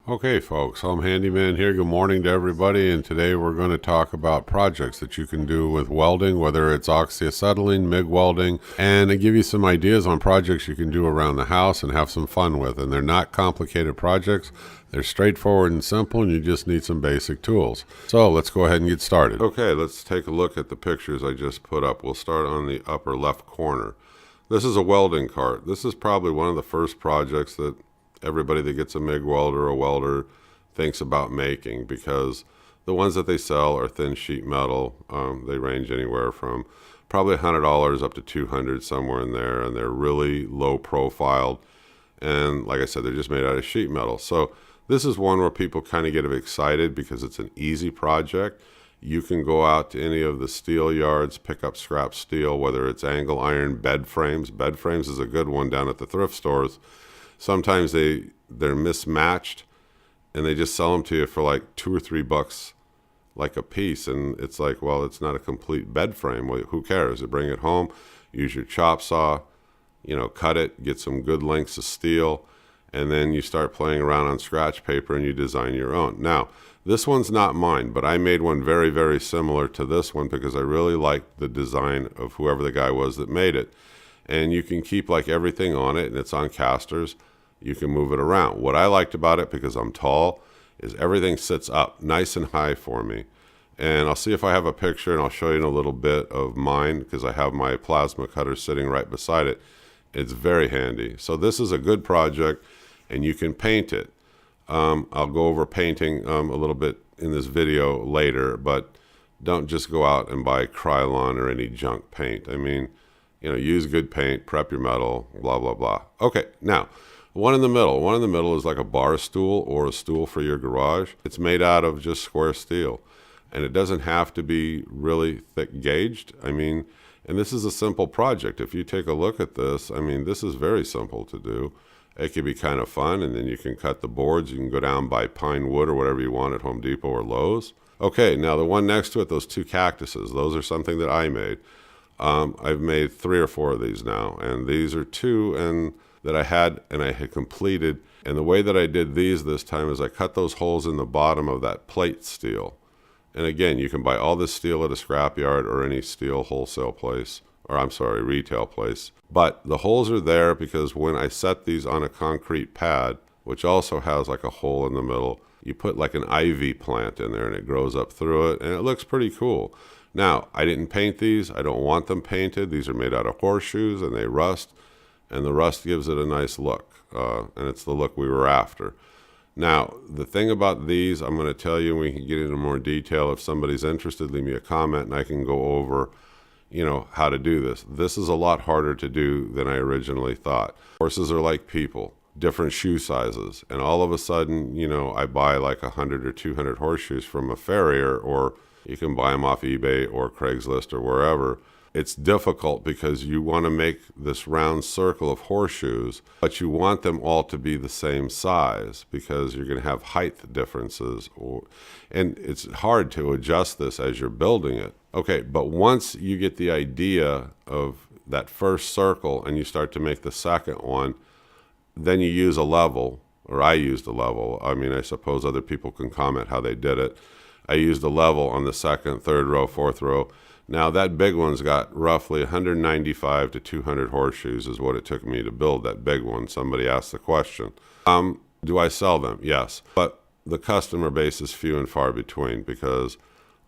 Okay, folks, I'm Handyman here. Good morning to everybody, and today we're going to talk about projects that you can do with welding, whether it's oxyacetylene, MIG welding, and I give you some ideas on projects you can do around the house and have some fun with. And they're not complicated projects. They're straightforward and simple, and you just need some basic tools. So let's go ahead and get started. Okay, let's take a look at the pictures I just put up. We'll start on the upper left corner. This is a welding cart. This is probably one of the first projects that everybody that gets a MIG welder or a welder thinks about making, because the ones that they sell are thin sheet metal. They range anywhere from probably $100 up to $200, somewhere in there, and they're really low profiled. And like I said, they're just made out of sheet metal. So this is one where people kind of get excited because it's an easy project. You can go out to any of the steel yards, pick up scrap steel, whether it's angle iron, bed frames. Bed frames is a good one down at the thrift stores. Sometimes they're mismatched and they just sell them to you for like $2 or $3 like a piece, and it's like, well, it's not a complete bed frame. Well, who cares? You bring it home, use your chop saw, cut it, get some good lengths of steel, and then you start playing around on scratch paper and you design your own. Now, this one's not mine, but I made one very, very similar to this one because I really liked the design of whoever the guy was that made it. And you can keep like everything on it, and it's on casters. You can move it around. What I liked about it, because I'm tall, is everything sits up nice and high for me. And I'll see if I have a picture, and I'll show you in a little bit of mine, because I have my plasma cutter sitting right beside it. It's very handy. So this is a good project, and you can paint it. I'll go over painting a little bit in this video later, but don't just go out and buy Krylon or any junk paint. I mean, use good paint, prep your metal, blah, blah, blah. Okay, now, one in the middle. One in the middle is like a bar stool or a stool for your garage. It's made out of just square steel, and it doesn't have to be really thick gauged. I mean, and this is a simple project. If you take a look at this, I mean, this is very simple to do. It can be kind of fun, and then you can cut the boards. You can go down by pine wood or whatever you want at Home Depot or Lowe's. Okay, now the one next to it, those two cactuses, those are something that I made. I've made 3 or 4 of these now, and these are 2 that I had completed. And the way that I did these this time is I cut those holes in the bottom of that plate steel. And again, you can buy all this steel at a scrapyard or any steel wholesale place, or I'm sorry, retail place. But the holes are there because when I set these on a concrete pad, which also has like a hole in the middle, you put like an ivy plant in there and it grows up through it, and it looks pretty cool. Now, I didn't paint these. I don't want them painted. These are made out of horseshoes and they rust, and the rust gives it a nice look, and it's the look we were after. Now, the thing about these, I'm going to tell you, and we can get into more detail. If somebody's interested, leave me a comment and I can go over, how to do this. This is a lot harder to do than I originally thought. Horses are like people, different shoe sizes, and all of a sudden, I buy like 100 or 200 horseshoes from a farrier, or you can buy them off eBay or Craigslist or wherever. It's difficult because you want to make this round circle of horseshoes, but you want them all to be the same size because you're going to have height differences, and it's hard to adjust this as you're building it. Okay, but once you get the idea of that first circle and you start to make the second one, then you use a level, or I used a level. I mean, I suppose other people can comment how they did it. I used a level on the second, third row, fourth row. Now that big one's got roughly 195 to 200 horseshoes is what it took me to build that big one. Somebody asked the question. Do I sell them? Yes. But the customer base is few and far between because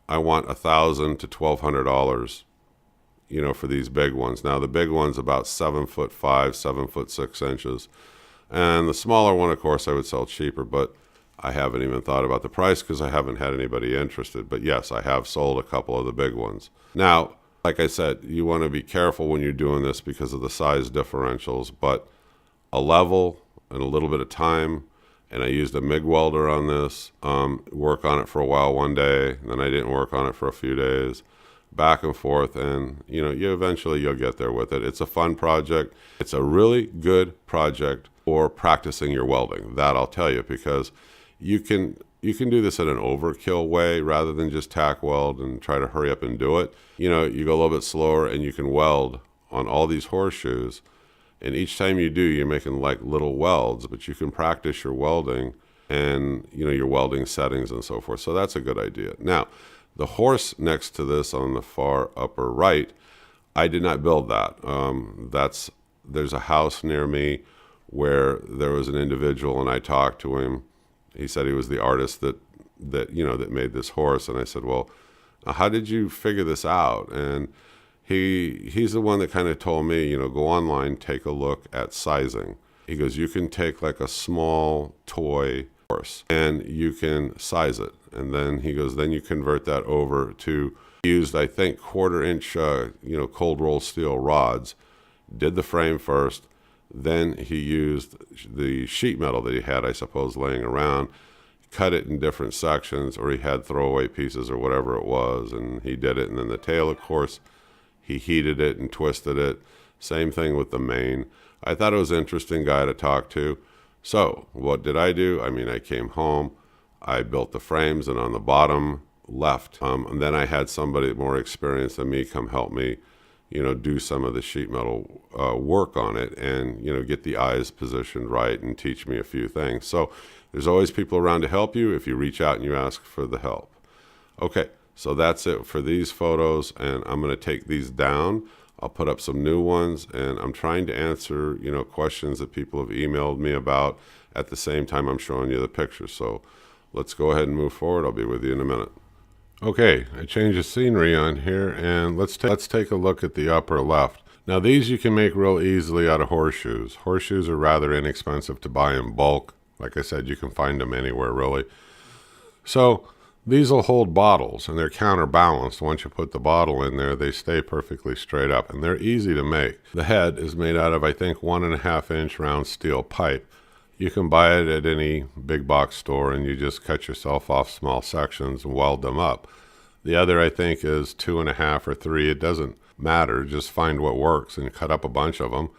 I want $1,000 to $1,200, for these big ones. Now the big one's about 7'5", 7'6". And the smaller one, of course, I would sell cheaper, but I haven't even thought about the price because I haven't had anybody interested. But yes, I have sold a couple of the big ones. Now, like I said, you want to be careful when you're doing this because of the size differentials, but a level and a little bit of time, and I used a MIG welder on this, work on it for a while one day, and then I didn't work on it for a few days, back and forth, and you'll get there with it. It's a fun project. It's a really good project for practicing your welding. That I'll tell you, because you can do this in an overkill way rather than just tack weld and try to hurry up and do it. You go a little bit slower and you can weld on all these horseshoes. And each time you do, you're making like little welds, but you can practice your welding and your welding settings and so forth. So that's a good idea. Now, the horse next to this on the far upper right, I did not build that. There's a house near me where there was an individual, and I talked to him. He said he was the artist that made this horse, and I said, well, how did you figure this out? And he's the one that kind of told me, go online, take a look at sizing. He goes, you can take like a small toy horse and you can size it, and then he goes, then you convert that over to, used I think 1/4 inch cold roll steel rods, did the frame first, then he used the sheet metal that he had, I suppose, laying around, cut it in different sections, or he had throwaway pieces or whatever it was, and he did it. And then the tail, of course, he heated it and twisted it. Same thing with the mane. I thought it was an interesting guy to talk to. So what did I do? I came home, I built the frames, and on the bottom left, and then I had somebody more experienced than me come help me, do some of the sheet metal work on it, and get the eyes positioned right and teach me a few things. So there's always people around to help you if you reach out and you ask for the help. Okay, so that's it for these photos, and I'm going to take these down. I'll put up some new ones, and I'm trying to answer questions that people have emailed me about at the same time I'm showing you the pictures. So let's go ahead and move forward. I'll be with you in a minute. Okay, I changed the scenery on here, and let's take a look at the upper left. Now these you can make real easily out of horseshoes. Horseshoes are rather inexpensive to buy in bulk. Like I said, you can find them anywhere really. So these will hold bottles, and they're counterbalanced. Once you put the bottle in there, they stay perfectly straight up, and they're easy to make. The head is made out of, I think, 1.5 inch round steel pipe. You can buy it at any big box store, and you just cut yourself off small sections and weld them up. The other, I think, is 2.5 or 3. It doesn't matter. Just find what works and cut up a bunch of them,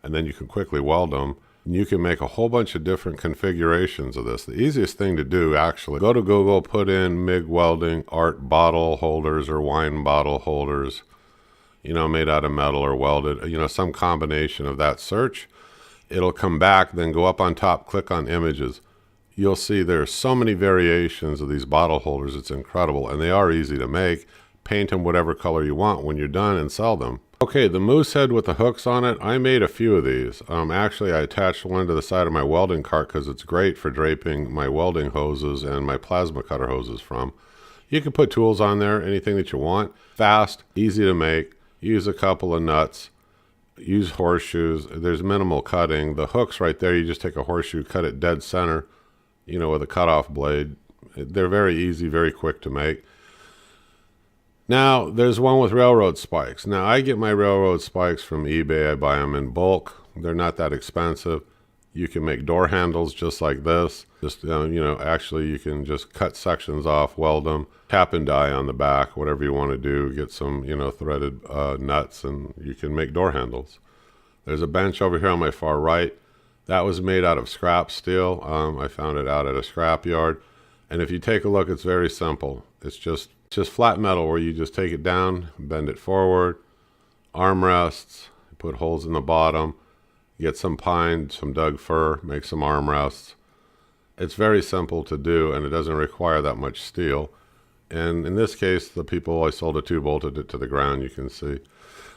and then you can quickly weld them. And you can make a whole bunch of different configurations of this. The easiest thing to do, actually, go to Google, put in MIG welding art bottle holders or wine bottle holders, made out of metal or welded, some combination of that. Search. It'll come back, then go up on top, click on images. You'll see there's so many variations of these bottle holders. It's incredible, and they are easy to make. Paint them whatever color you want when you're done and sell them. Okay, the moose head with the hooks on it, I made a few of these. Actually, I attached one to the side of my welding cart because it's great for draping my welding hoses and my plasma cutter hoses from. You can put tools on there, anything that you want. Fast, easy to make. Use a couple of nuts. Use horseshoes. There's minimal cutting. The hooks right there, you just take a horseshoe, cut it dead center, with a cutoff blade. They're very easy, very quick to make. Now, there's one with railroad spikes. Now, I get my railroad spikes from eBay. I buy them in bulk. They're not that expensive. You can make door handles just like this. Just, actually you can just cut sections off, weld them, tap and die on the back, whatever you want to do. Get some, threaded nuts, and you can make door handles. There's a bench over here on my far right. That was made out of scrap steel. I found it out at a scrap yard. And if you take a look, it's very simple. It's just flat metal where you just take it down, bend it forward, armrests, put holes in the bottom, get some pine, some Doug fir, make some armrests. It's very simple to do, and it doesn't require that much steel. And in this case, the people I sold it to bolted it to the ground, you can see.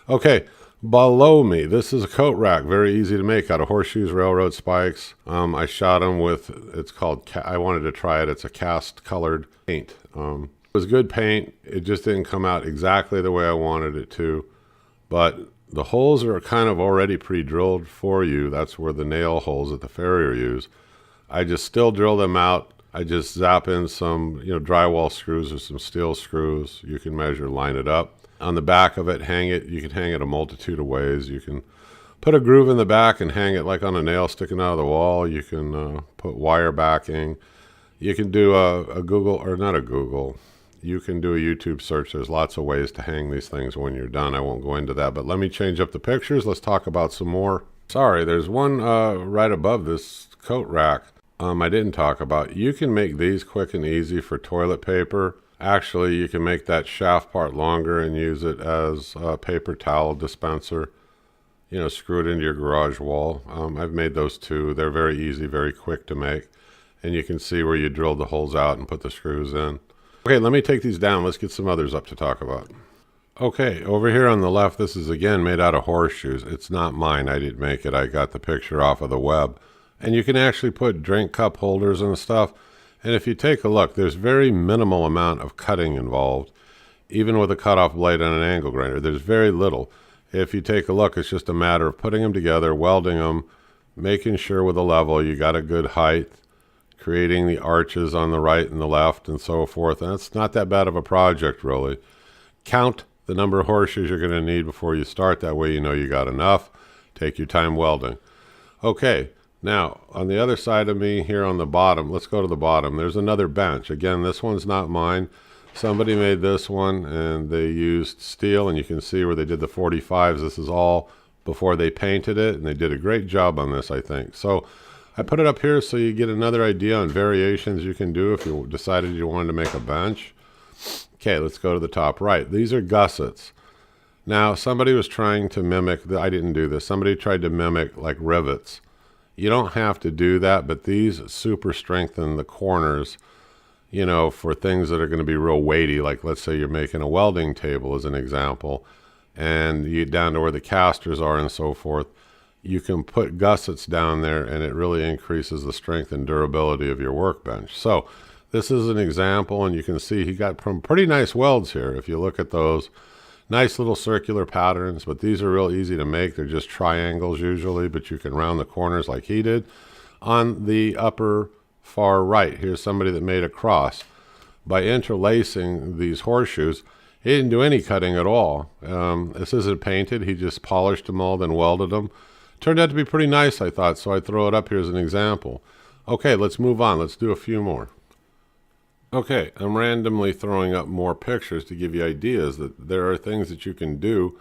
Okay, below me, this is a coat rack, very easy to make out of horseshoes, railroad spikes. I shot them with, it's called, I wanted to try it, it's a cast colored paint. It was good paint. It just didn't come out exactly the way I wanted it to, but the holes are kind of already pre-drilled for you. That's where the nail holes that the farrier use. I just still drill them out. I just zap in some, drywall screws or some steel screws. You can measure, line it up. On the back of it, hang it. You can hang it a multitude of ways. You can put a groove in the back and hang it like on a nail sticking out of the wall. You can put wire backing. You can do a Google, or not a Google, you can do a YouTube search. There's lots of ways to hang these things when you're done. I won't go into that, but let me change up the pictures. Let's talk about some more. Sorry, there's one right above this coat rack I didn't talk about. You can make these quick and easy for toilet paper. Actually, you can make that shaft part longer and use it as a paper towel dispenser. Screw it into your garage wall. I've made those too. They're very easy, very quick to make. and you can see where you drilled the holes out and put the screws in. Okay, let me take these down. Let's get some others up to talk about. Okay, over here on the left, this is again made out of horseshoes. It's not mine. I didn't make it. I got the picture off of the web. And you can actually put drink cup holders and stuff. And if you take a look, there's very minimal amount of cutting involved. Even with a cutoff blade and an angle grinder, there's very little. If you take a look, it's just a matter of putting them together, welding them, making sure with a level you got a good height, creating the arches on the right and the left and so forth. And it's not that bad of a project, really. Count the number of horseshoes you're going to need before you start. That way you know you got enough. Take your time welding. Okay, now on the other side of me here on the bottom, let's go to the bottom. There's another bench. Again, this one's not mine. Somebody made this one and they used steel, and you can see where they did the 45s. This is all before they painted it, and they did a great job on this, I think. So I put it up here so you get another idea on variations you can do if you decided you wanted to make a bench. Okay, let's go to the top right. These are gussets. Now, somebody was trying to mimic, I didn't do this, somebody tried to mimic like rivets. You don't have to do that, but these super strengthen the corners, you know, for things that are going to be real weighty, like let's say you're making a welding table as an example, and you get down to where the casters are and so forth. You can put gussets down there, and it really increases the strength and durability of your workbench. So this is an example, and you can see he got some pretty nice welds here. If you look at those, nice little circular patterns, but these are real easy to make. They're just triangles usually, but you can round the corners like he did. On the upper far right, here's somebody that made a cross. By interlacing these horseshoes, he didn't do any cutting at all. This isn't painted. He just polished them all, then welded them. Turned out to be pretty nice, I thought, so I throw it up here as an example. Okay, let's move on. Let's do a few more. Okay, I'm randomly throwing up more pictures to give you ideas that there are things that you can do,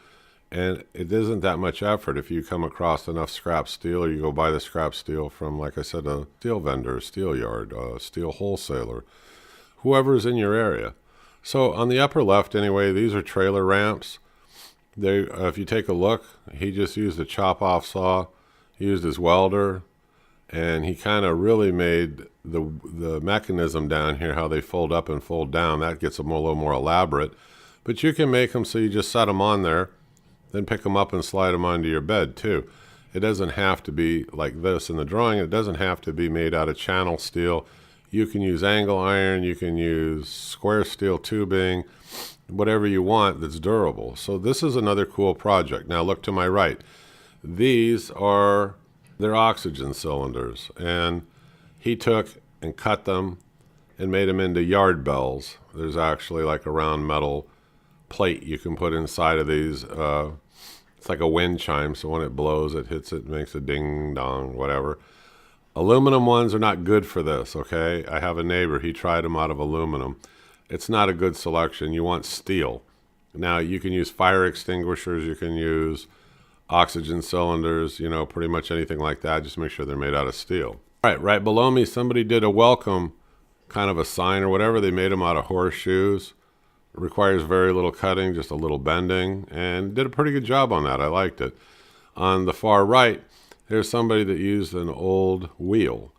and it isn't that much effort if you come across enough scrap steel, or you go buy the scrap steel from, like I said, a steel vendor, a steel yard, a steel wholesaler, whoever's in your area. So on the upper left anyway, these are trailer ramps. They, if you take a look, he just used a chop-off saw, he used his welder, and he kind of really made the mechanism down here, how they fold up and fold down. That gets them a little more elaborate. But you can make them so you just set them on there, then pick them up and slide them onto your bed too. It doesn't have to be like this in the drawing. It doesn't have to be made out of channel steel. You can use angle iron, you can use square steel tubing, whatever you want that's durable. So this is another cool project. Now look to my right. These are their oxygen cylinders, and he took and cut them and made them into yard bells. There's actually like a round metal plate you can put inside of these. It's like a wind chime, so when it blows, it hits it, makes a ding dong, whatever. Aluminum ones are not good for this, okay? I have a neighbor, he tried them out of aluminum. It's not a good selection. You want steel. Now, you can use fire extinguishers, you can use oxygen cylinders, you know, pretty much anything like that. Just make sure they're made out of steel. All right below me, somebody did a welcome kind of a sign or whatever. They made them out of horseshoes. It requires very little cutting, just a little bending, and did a pretty good job on that. I liked it. On the far right, there's somebody that used an old wheel,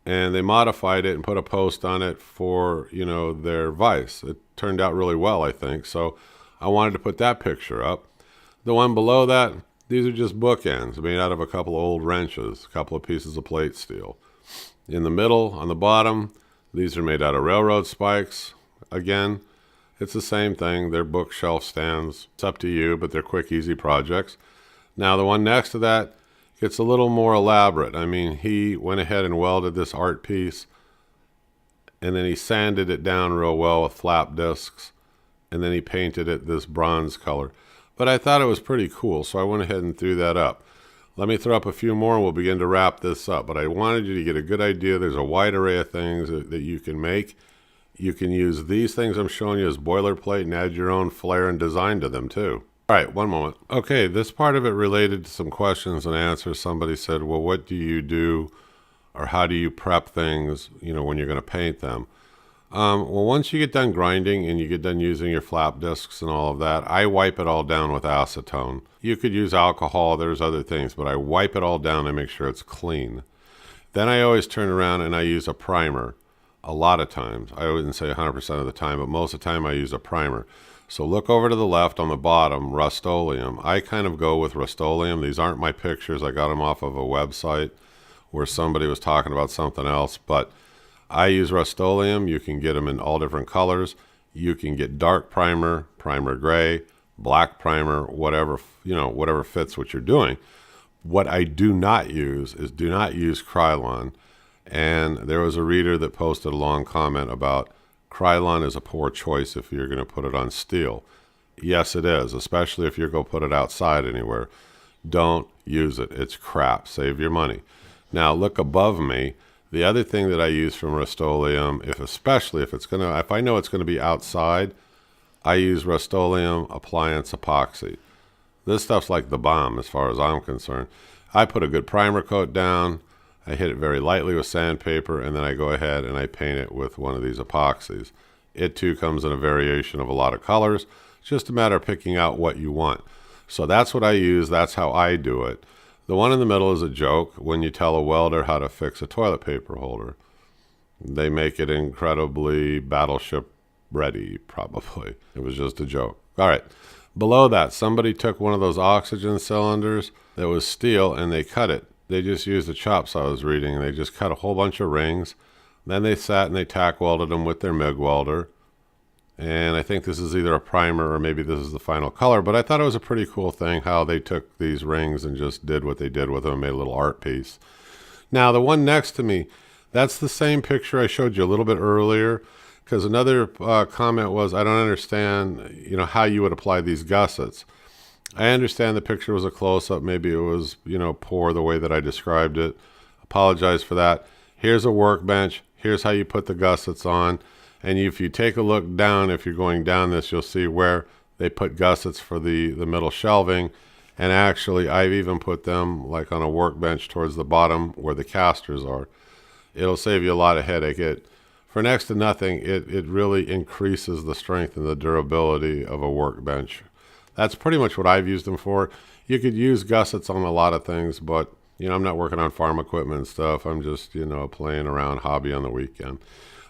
and they modified it and put a post on it for, you know, their vise. It turned out really well, I think. So I wanted to put that picture up. The one below that, these are just bookends made out of a couple of old wrenches, a couple of pieces of plate steel. In the middle, on the bottom, these are made out of railroad spikes. Again, it's the same thing. They're bookshelf stands. It's up to you, but they're quick, easy projects. Now, the one next to that gets a little more elaborate. I mean, he went ahead and welded this art piece, and then he sanded it down real well with flap discs, and then he painted it this bronze color. But I thought it was pretty cool, so I went ahead and threw that up. Let me throw up a few more and we'll begin to wrap this up. But I wanted you to get a good idea. There's a wide array of things that you can make. You can use these things I'm showing you as boilerplate and add your own flair and design to them too. All right, one moment. Okay, this part of it related to some questions and answers. Somebody said, well, what do you do or how do you prep things, you know, when you're going to paint them? Well, once you get done grinding and you get done using your flap discs and all of that, I wipe it all down with acetone. You could use alcohol, there's other things, but I wipe it all down and make sure it's clean. Then I always turn around and I use a primer. A lot of times, I wouldn't say 100% of the time, but most of the time I use a primer. So look over to the left on the bottom, Rust-Oleum. I kind of go with Rust-Oleum. These aren't my pictures. I got them off of a website where somebody was talking about something else, but I use Rust-Oleum. You can get them in all different colors. You can get dark primer, primer gray, black primer, whatever, whatever fits what you're doing. What I do not use is do not use Krylon. And there was a reader that posted a long comment about Krylon is a poor choice if you're going to put it on steel. Yes, it is, especially if you're going to put it outside anywhere. Don't use it. It's crap. Save your money. Now look above me. The other thing that I use from Rust-Oleum, especially if I know it's going to be outside, I use Rust-Oleum appliance epoxy. This stuff's like the bomb as far as I'm concerned. I put a good primer coat down. I hit it very lightly with sandpaper, and then I go ahead and I paint it with one of these epoxies. It too comes in a variation of a lot of colors. It's just a matter of picking out what you want. So that's what I use. That's how I do it. The one in the middle is a joke when you tell a welder how to fix a toilet paper holder. They make it incredibly battleship ready, probably. It was just a joke. All right. Below that, somebody took one of those oxygen cylinders that was steel and they cut it. They just used the chops I was reading, and they just cut a whole bunch of rings. Then they sat and they tack welded them with their MIG welder. And I think this is either a primer or maybe this is the final color, but I thought it was a pretty cool thing how they took these rings and just did what they did with them and made a little art piece. Now, the one next to me, that's the same picture I showed you a little bit earlier, because another comment was, I don't understand, how you would apply these gussets. I understand the picture was a close-up. Maybe it was, poor the way that I described it. Apologize for that. Here's a workbench. Here's how you put the gussets on. And if you take a look down, if you're going down this, you'll see where they put gussets for the middle shelving. And actually, I've even put them like on a workbench towards the bottom where the casters are. It'll save you a lot of headache. For next to nothing, it really increases the strength and the durability of a workbench. That's pretty much what I've used them for. You could use gussets on a lot of things, but, I'm not working on farm equipment and stuff. I'm just, playing around hobby on the weekend.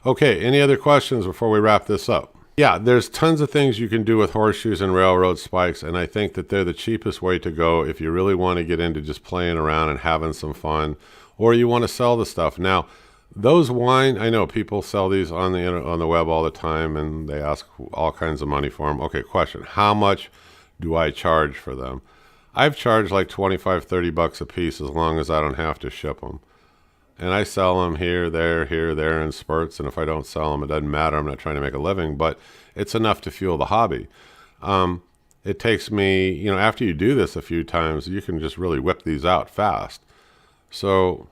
Okay, any other questions before we wrap this up? Yeah, there's tons of things you can do with horseshoes and railroad spikes, and I think that they're the cheapest way to go if you really want to get into just playing around and having some fun, or you want to sell the stuff. Now, those I know people sell these on the web all the time, and they ask all kinds of money for them. Okay, question. How much do I charge for them? I've charged like $25-30 a piece as long as I don't have to ship them. And I sell them here, there in spurts. And if I don't sell them, it doesn't matter. I'm not trying to make a living, but it's enough to fuel the hobby. It takes me, after you do this a few times, you can just really whip these out fast. So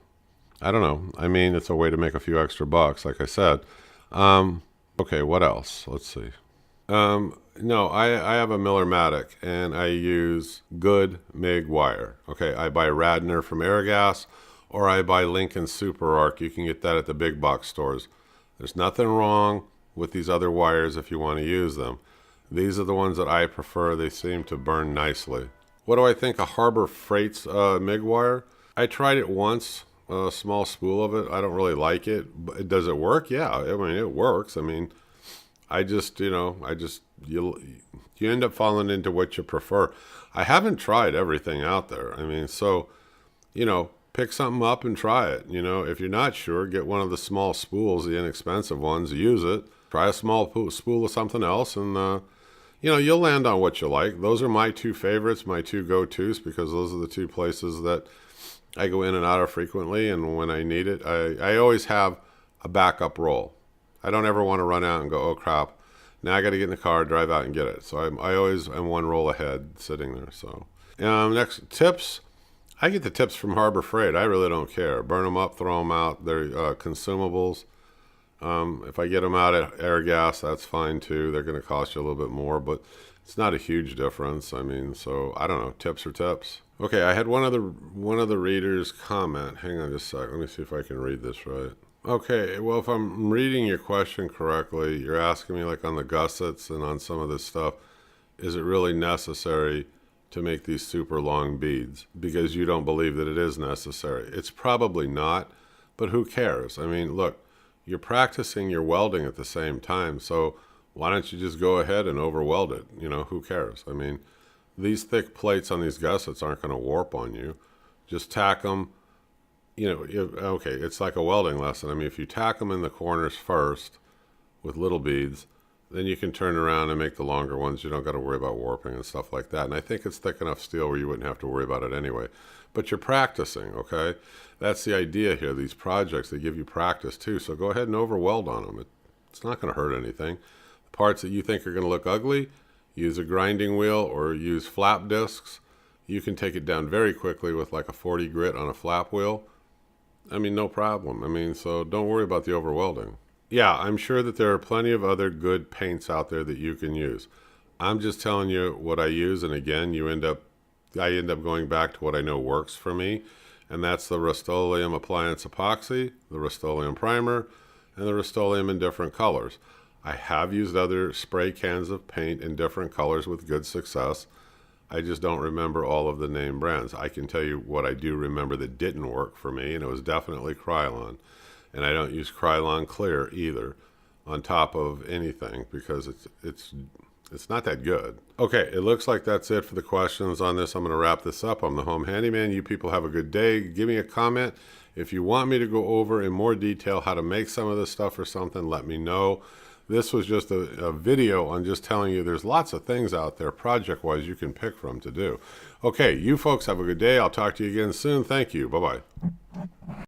I don't know. I mean, it's a way to make a few extra bucks, like I said. Okay, what else? Let's see. No, I have a Miller-Matic, and I use good MIG wire. Okay, I buy Radnor from Airgas, or I buy Lincoln Super Arc. You can get that at the big box stores. There's nothing wrong with these other wires if you want to use them. These are the ones that I prefer. They seem to burn nicely. What do I think of Harbor Freight's MIG wire? I tried it once, a small spool of it. I don't really like it. But does it work? Yeah, I mean, it works. I mean, you end up falling into what you prefer. I haven't tried everything out there. I mean, so, pick something up and try it. If you're not sure, get one of the small spools, the inexpensive ones, use it. Try a small spool of something else, and, you'll land on what you like. Those are my two favorites, my two go-tos, because those are the two places that I go in and out of frequently, and when I need it, I always have a backup roll. I don't ever want to run out and go, oh, crap. Now I got to get in the car, drive out and get it. So I always am one roll ahead sitting there. So next, tips. I get the tips from Harbor Freight. I really don't care. Burn them up, throw them out. They're consumables. If I get them out at Airgas, that's fine too. They're going to cost you a little bit more, but it's not a huge difference. I mean, so I don't know. Tips are tips. Okay, I had one of the readers comment. Hang on just a sec. Let me see if I can read this right. Okay, well, if I'm reading your question correctly, you're asking me like on the gussets and on some of this stuff, is it really necessary to make these super long beads? Because you don't believe that it is necessary. It's probably not, but who cares? I mean, look, you're practicing your welding at the same time, so why don't you just go ahead and over weld it? You know, who cares? I mean, these thick plates on these gussets aren't going to warp on you. Just tack them, you know, okay, it's like a welding lesson. I mean, if you tack them in the corners first with little beads, then you can turn around and make the longer ones. You don't got to worry about warping and stuff like that. And I think it's thick enough steel where you wouldn't have to worry about it anyway. But you're practicing, okay? That's the idea here. These projects, they give you practice too. So go ahead and over weld on them. It's not going to hurt anything. The parts that you think are going to look ugly, use a grinding wheel or use flap discs. You can take it down very quickly with like a 40 grit on a flap wheel. I mean, no problem. I mean, so don't worry about the over welding. Yeah, I'm sure that there are plenty of other good paints out there that you can use. I'm just telling you what I use, and again, I end up going back to what I know works for me, and that's the Rust-Oleum Appliance Epoxy, the Rust-Oleum Primer, and the Rust-Oleum in different colors. I have used other spray cans of paint in different colors with good success. I just don't remember all of the name brands. I can tell you what I do remember that didn't work for me, and it was definitely Krylon. And I don't use Krylon Clear either on top of anything because it's not that good. Okay, it looks like that's it for the questions on this. I'm going to wrap this up. I'm the Home Handyman. You people have a good day. Give me a comment. If you want me to go over in more detail how to make some of this stuff or something, let me know. This was just a video on just telling you there's lots of things out there project-wise you can pick from to do. Okay, you folks have a good day. I'll talk to you again soon. Thank you. Bye-bye.